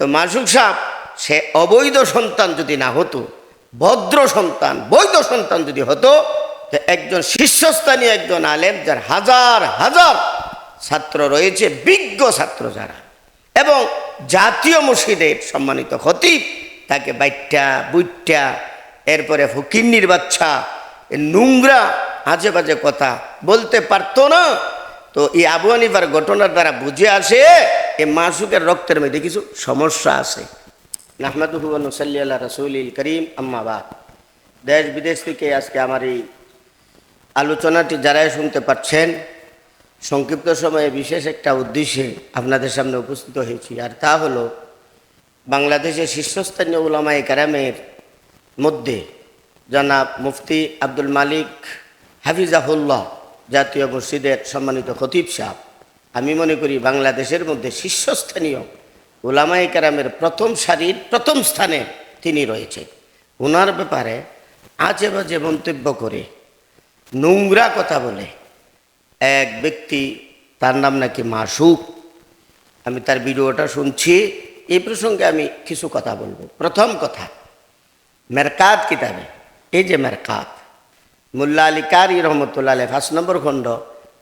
তো মাসুক সাহেব সে অবৈধ সন্তান যদি না হতো, ভদ্র সন্তান বৈধ সন্তান যদি হতো, তো একজন শীর্ষস্থানীয় একজন আলেম, যার হাজার হাজার ছাত্র রয়েছে, বিজ্ঞ ছাত্র যারা, এবং জাতীয় মসজিদের সম্মানিত খতিব, তাকে বাইট্টা বুইট্টা এরপরে ফকিন্নির বাচ্চা নোংরা আজে বাজে কথা বলতে পারতো না। তো এই আবু হানিফার ঘটনার দ্বারা বুঝে আসে এই মাসুকের রক্তের মধ্যে কিছু সমস্যা আছে। নাহমাদুহু ওয়া নুসাল্লি আলা রাসূলিল কারীম, আম্মা বাদ। দেশ বিদেশ থেকে আজকে আমার এই আলোচনাটি যারাই শুনতে পাচ্ছেন, সংক্ষিপ্ত সময়ে বিশেষ একটা উদ্দেশ্যে আপনাদের সামনে উপস্থিত হয়েছি, আর তা হলো বাংলাদেশের শীর্ষস্থানীয় উলামায়ে কেরামের মধ্যে জনাব মুফতি আব্দুল মালিক হাফিজাহুল্লাহ, জাতীয় মসজিদের সম্মানিত খতিব সাহেব, আমি মনে করি বাংলাদেশের মধ্যে শীর্ষস্থানীয় উলামায়ে কেরামের প্রথম সারির প্রথম স্থানে তিনি রয়েছে। ওনার ব্যাপারে আজে বাজে মন্তব্য করে নোংরা কথা বলে এক ব্যক্তি, তার নাম নাকি মাসুক। আমি তার ভিডিওটা শুনছি, এই প্রসঙ্গে আমি কিছু কথা বলবো। প্রথম কথা, মেরকাত কিতাবে, এই যে মেরকাত, মোল্লা আলী কারি রহমতুল্লাহ আলাইহি 5 নম্বর খণ্ড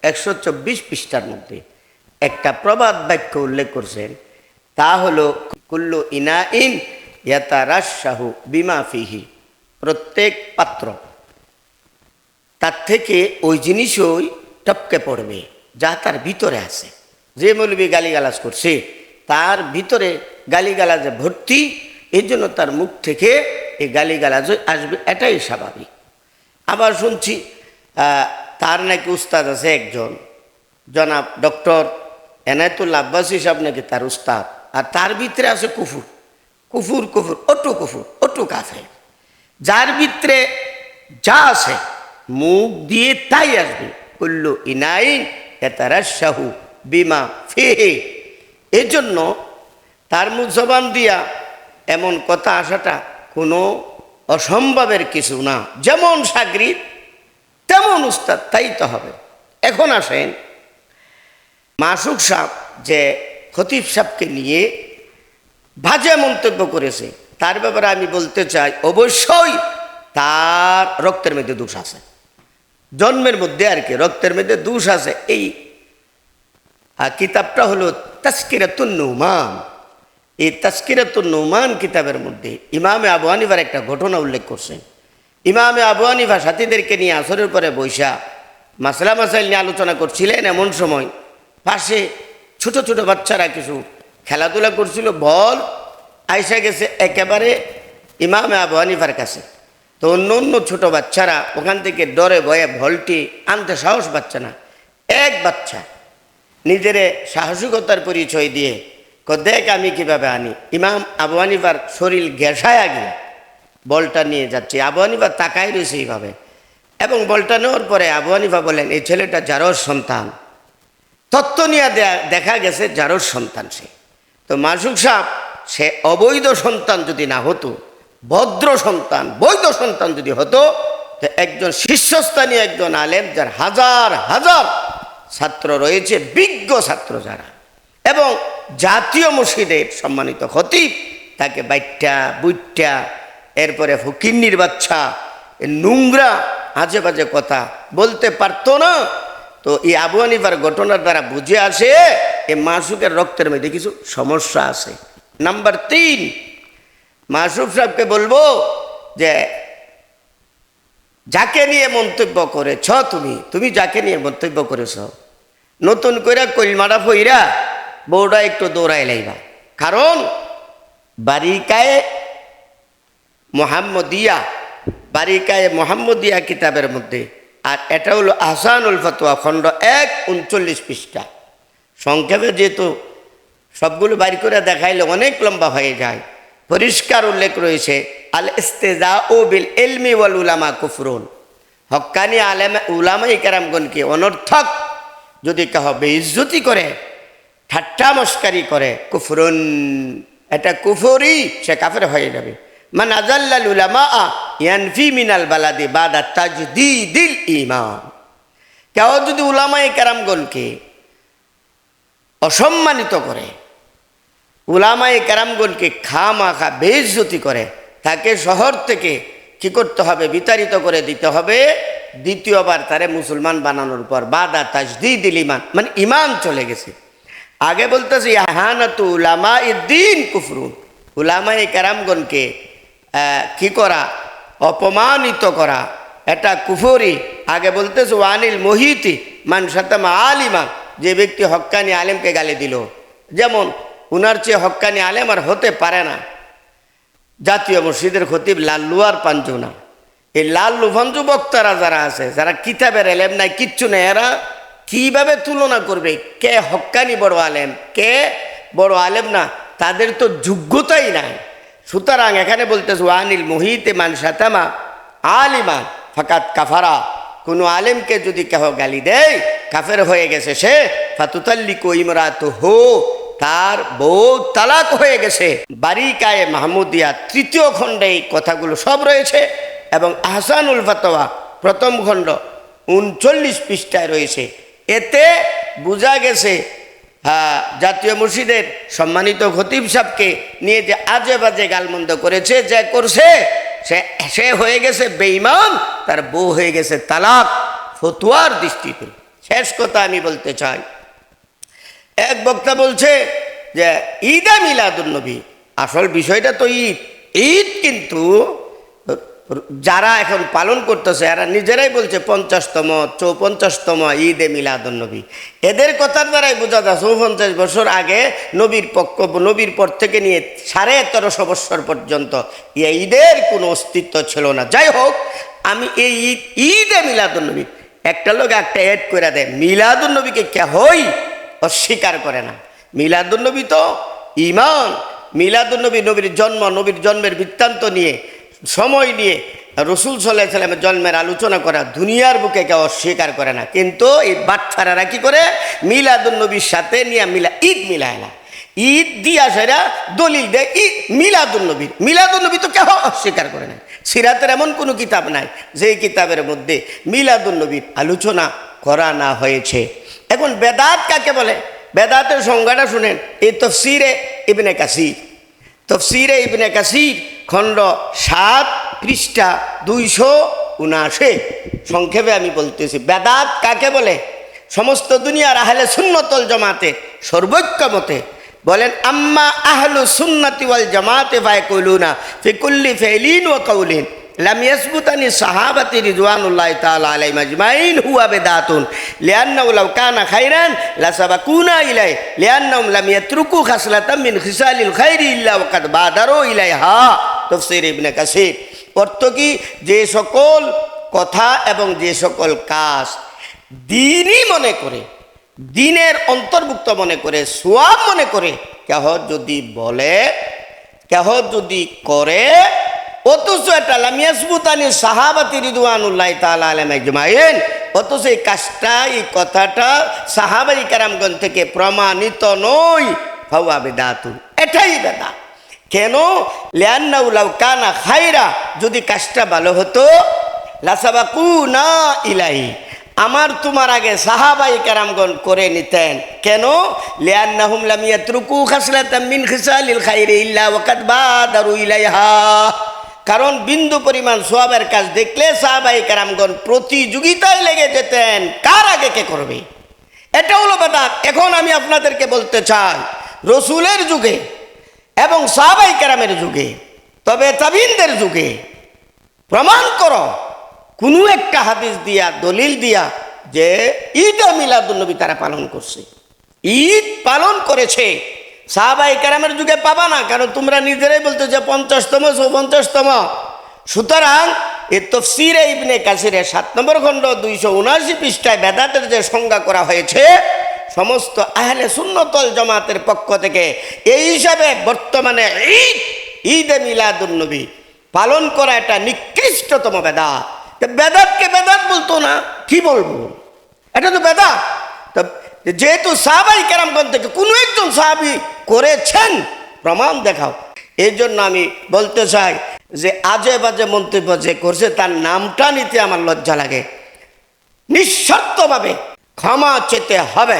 124 পৃষ্ঠার মধ্যে একটা প্রবাদ বাক্য উল্লেখ করছেন, তা হলো কুল্লু ইনাইন ইয়াতারাশাহু বিমা ফিহি, প্রত্যেক পাত্র তার থেকে ওই জিনিসই টপকে পড়বে যা তার ভিতরে আছে। যে মৌলবি গালিগালাজ করছে তার ভিতরে গালিগালাজে ভর্তি, এই জন্য তার মুখ থেকে এই গালিগালাজ আসবে, এটাই স্বাভাবিক। আবার শুনছি তার নাকি উস্তাদ আছে একজন, জনাব ডক্টর এনায়েতুল্লাহ আব্বাসী সাহেব নাকি তার উস্তাদ, আর তার ভিতরে আছে কুফুর কুফুর কুফুর, অটু কাফের। যার ভিতরে যা আছে মুখ দিয়ে তাই আসবে। কুল্লু ইনাইন ইয়াতারাশাহু বিমা ফিহি, এই জন্য তার মুখ জবান দিয়া এমন কথা আসাটা কোনো অসম্ভবের কিছু না। যেমন সাগরিদ তেমন উস্তাদ, তাই তো হবে। এখন আসেন, মাসুক সাহেব যে খতিব সাহেবকে নিয়ে বাজে মন্তব্য করেছে, তার ব্যাপারে আমি বলতে চাই, অবশ্যই তার রক্তের মধ্যে দোষ আছে, জন্মের মধ্যে আর কি রক্তের মধ্যে দোষ আছে। এই কিতাবটা হলো তাজকিরাতুন নুমান। এই তাজকিরাতুন নুমান কিতাবের মধ্যে ইমামে আবু হানিফার একটা ঘটনা উল্লেখ করছেন। ইমামে আবু হানিফা সাথীদেরকে নিয়ে আসরের পরে বৈশা মাসলা মাসাইল নিয়ে আলোচনা করছিলেন, এমন সময় পাশে ছোট ছোট বাচ্চারা কিছু খেলাধুলা করছিল, বল আইসা গেছে একেবারে ইমামে আবু হানিফার কাছে। তো অন্য অন্য ছোটো বাচ্চারা ওখান থেকে ডরে ভয়ে বলটি আনতে সাহস পাচ্ছে না। এক বাচ্চা নিজের সাহসিকতার পরিচয় দিয়ে দেখ আমি কিভাবে আনি। ইমাম আবু হানিফার শরীর ঘেঁষায়া গিয়ে বলটা নিয়ে যাচ্ছে। আবু হানিফা তাকাই রয়েছে এইভাবে, এবং বলটা নেওয়ার পরে আবু হানিফা বলেন, এই ছেলেটা জারোর সন্তান। তত্ত্ব নিয়ে দেখা গেছে জারোর সন্তান সে। তো মাসুক সাহেব সে অবৈধ সন্তান যদি না হতো, ভদ্র সন্তান বৈধ সন্তান যদি হতো, তো একজন শীর্ষস্থানীয় একজন আলেম, যার হাজার হাজার ছাত্র রয়েছে, বিজ্ঞ ছাত্র যারা, এবং জাতীয় মসজিদের সম্মানিত খতিব, তাকে বাইট্টা বুইট্টা এরপরে ফকিন্নির বাচ্চা নোংরা আজে বাজে কথা বলতে পারতো না। তো এই আবু হানিফার ঘটনার দ্বারা বুঝে আসে এই মাসুকের রক্তের মধ্যে কিছু সমস্যা আছে। নাম্বার 3, মাসুক সাহেবকে বলবো যে যাকে নিয়ে মন্তব্য করেছ, তুমি যাকে নিয়ে মন্তব্য করেছ, নতুন করে কলমাটা ফইরা বউটা একটু দৌড়াই লাইবা। কারণ বারিকায়ে মোহাম্মদিয়া কিতাবের মধ্যে, আর এটা হলো আহসানুল ফতোয়া খণ্ড 1 39 পৃষ্ঠা। সংক্ষেপে যেহেতু সবগুলো বাড়ি করে দেখাইলে অনেক লম্বা হয়ে যায়, পরিষ্কার উল্লেখ রয়েছে, আল ইস্তেজাউ বিল ইলমি ওয়াল উলামা কুফরুন, হক্কানি আলেম উলামায়ে কেরামগণকে অনর্থক যদি কেহ বেইজ্জতি করে, ঠাট্টা মস্কারি করে, কুফরুন, এটা কুফরি, সে কাফের হয়ে যাবে। মান আযাল্লাল উলামা ইয়ানফি মিনাল বালাদি বাদা তাজদীদিল ঈমান, কেউ যদি উলামায়ে কেরামগণকে অসম্মানিত করে, উলামায়ে কেরামগণকে খামাখা বেইজ্জতি করে, তাকে শহর থেকে কি করতে হবে, বিতাড়িত করে দিতে হবে। দ্বিতীয়বার তারে মুসলমান বানানোর পর বাদা তাজদীদিল ঈমান, মানে ঈমান চলে গেছে। আগে বলতেছে ইহানাতু উলামাইদ্দিন কুফরুন, উলামায়ে কেরামগণকে কি করা, অপমানিত করা, এটা কুফরি। আগে বলতেছে ওয়ানিল মোহিতি মান শাতামা আলিমা, যে ব্যক্তি হক্কানি আলেমকে গালি দিল, যেমন উনার চেয়ে হক্কানি আলেম আর হতে পারে না জাতীয় মসজিদের খতিব লাল্লু আর পাঞ্জুনা। এই লাল্লু পাঞ্জু বক্তারা যারা আছে, যারা কিতাবের এলেম নাই, কিচ্ছু নেই, এরা কিভাবে তুলনা করবে কে হক্কানি বড় আলেম, কে বড় আলেম না? তাদের তো যোগ্যতাই নাই। সুতরাং এখানে বলতেছে ওয়ানিল মোহিতে মান শাতামা আলিমান ফাকাত কাফারা, কোনো আলেমকে যদি কেহ গালি দেয় কাফের হয়ে গেছে সে। ফাতুতাল্লিকু ইমরাতুহু, তার বউ তালাক হয়ে গেছে। বারিকায়ে মাহমুদিয়া 3য় খণ্ডে এই কথাগুলো সব রয়েছে, এবং আহসানুল ফাতোয়া 1ম খণ্ড 39 পৃষ্ঠায় রয়েছে। এতে বোঝা গেছে জাতীয় মসজিদের সম্মানিত খতিব সাহেবকে নিয়ে যে আজে বাজে গালমন্দ করেছে, যে করছে সে হয়ে গেছে বেঈমান, তার বউ হয়ে গেছে তালাক, ফতোয়ার দৃষ্টিতে। শেষ কথা আমি বলতে চাই, এক বক্তা বলছে যে ঈদে মিলাদুন্নবী, আসল বিষয়টা তো ঈদ। ঈদ কিন্তু যারা এখন পালন করতেছে এরা নিজেরাই বলছে 50তম 54তম ঈদে মিলাদুন্নবী। এদের কথার দ্বারাই বোঝা যায় 54 বছর আগে নবীর পর থেকে নিয়ে 1350 বছর পর্যন্ত এই ঈদের কোনো অস্তিত্ব ছিল না। যাই হোক, আমি এই ঈদে মিলাদুন্নবী, একটা লোক একটা এড করে দেয়, মিলাদুন্নবীকে কেহই অস্বীকার করে না। মিলাদুন্নবী তো ঈমান, মিলাদুন্নবী নবীর জন্মের বৃত্তান্ত নিয়ে, সময় নিয়ে রসুল সাল্লাল্লাহু আলাইহি ওয়াসাল্লামের জন্মের আলোচনা করা দুনিয়ার বুকে কেউ অস্বীকার করে না। কিন্তু এই বাটফারারা কি করে, মিলাদুন্নবীর সাথে নিয়ে ঈদ মিলায় না, ঈদ দিয়া সেরা দলিল দেয় মিলাদুন্নবী তো কেউ অস্বীকার করে না। সিরাতের এমন কোনো কিতাব নাই যে কিতাবের মধ্যে মিলাদুন্নবীর আলোচনা করা না হয়েছে। এখন বেদাত কাকে বলে? বেদাতের সংজ্ঞাটা শুনেন, এই তফসিরে ইবনে কাসির খণ্ড 7 পৃষ্ঠা 279। সংক্ষেপে আমি বলতেছি, বেদাত কাকে বলে? সমস্ত দুনিয়ার আহলে সুন্নাতুল জামাতের সর্বৈক্যমতে বলেন, আম্মা আহলু সুন্নাতি ওয়াল জামাতে ফায়াকুলুনা ফি কুল্লি ফাইলিন ওয়া কাউলিন লাম ইয়াসবুতানি সাহাবাতি রিজওয়ানুল্লাহি তাআলা আলাইহিম আজমাইন হুয়া বিদাতুন লিআন্নাহু লাউ কানা খাইরান লাসাবাকুনা ইলাইহি লিআন্নাহুম লাম ইয়াতরুকু খাসলাতাম মিন খিসালিল খাইরি ইল্লা ওয়াকাদ বাদারু ইলাইহা। তাফসীর ইবনে কাসির। অর্থ কি, যে সকল কথা এবং যে সকল কাজ দ্বীনই মনে করে, দ্বীনের অন্তর্ভুক্ত মনে করে, সওয়াব মনে করে কেহ যদি বলে, কেহ যদি করে, অথচ এটা লাম ইয়াসবুতানি সাহাবাতি রিদওয়ানুল্লাহি তাআলা আলাইহিম আজমাইন, অথচ এই কাজটা, এই কথাটা সাহাবাই কেরামগণ থেকে প্রমাণিত নয়, ফাহুয়া বিদাতুন, এটাই বেদাত। কেন? লিআন্নাহু লাউ কানা খায়রা, যদি কাজটা ভালো হতো, লাসাবাকুনা ইলাইহি, আমার তোমার আগে সাহাবাই কেরামগণ করে নিতেন। কেন? লিআন্নাহুম লাম ইয়াতরুকু খাসলাতাম মিন খিসালিল খাইরি ইল্লা ওয়াকাদ বাদারু ইলাইহা, কারণ বিন্দু পরিমাণ সওয়াবের কাজ দেখলে সাহাবাই কেরামগণ প্রতিযোগিতায় লেগে যেতেন, কার আগে কে করবে। এটা হলো বেদাত। এখন আমি আপনাদেরকে বলতে চাই, রসুলের যুগে এবং সাহাবাই কেরামের যুগে, তবে তাবিনদের যুগে প্রমাণ করো কোনো একটা হাদিস দিয়া, দলিল দিয়া, যে ঈদ মিলাদুন্নবী তারা পালন করছে, ঈদ পালন করেছে। সাহাবাই কেরামের যুগে পাবা না, কারণ তোমরা নিজেরাই বলতে যে 50তম 54তম। সুতরাং এই তাফসীরে ইবনে কাসিরের 7 নম্বর খণ্ড 279 পৃষ্ঠায় বেদাতের যে সংজ্ঞা করা হয়েছে, সমস্ত আহলে সুন্নাতুল জামাতের পক্ষ থেকে এই হিসাবে বর্তমানে ঈদে মিলাদুন্নবী পালন করা এটা নিকৃষ্টতম বেদাত। বেদাতকে বেদাত বলতো না, কি বলবো, এটা তো বেদাত। যেহেতু সাহাবাই কেরামগণ থেকে কোনো একজন সাহাবী করেছেন, প্রমাণ দেখাও। এই জন্য আমি বলতে চাই যে আজে বাজে মন্তব্য যে করছে তার নামটা নিতে আমার লজ্জা লাগে। নিঃশর্তভাবে ক্ষমা চেতে হবে।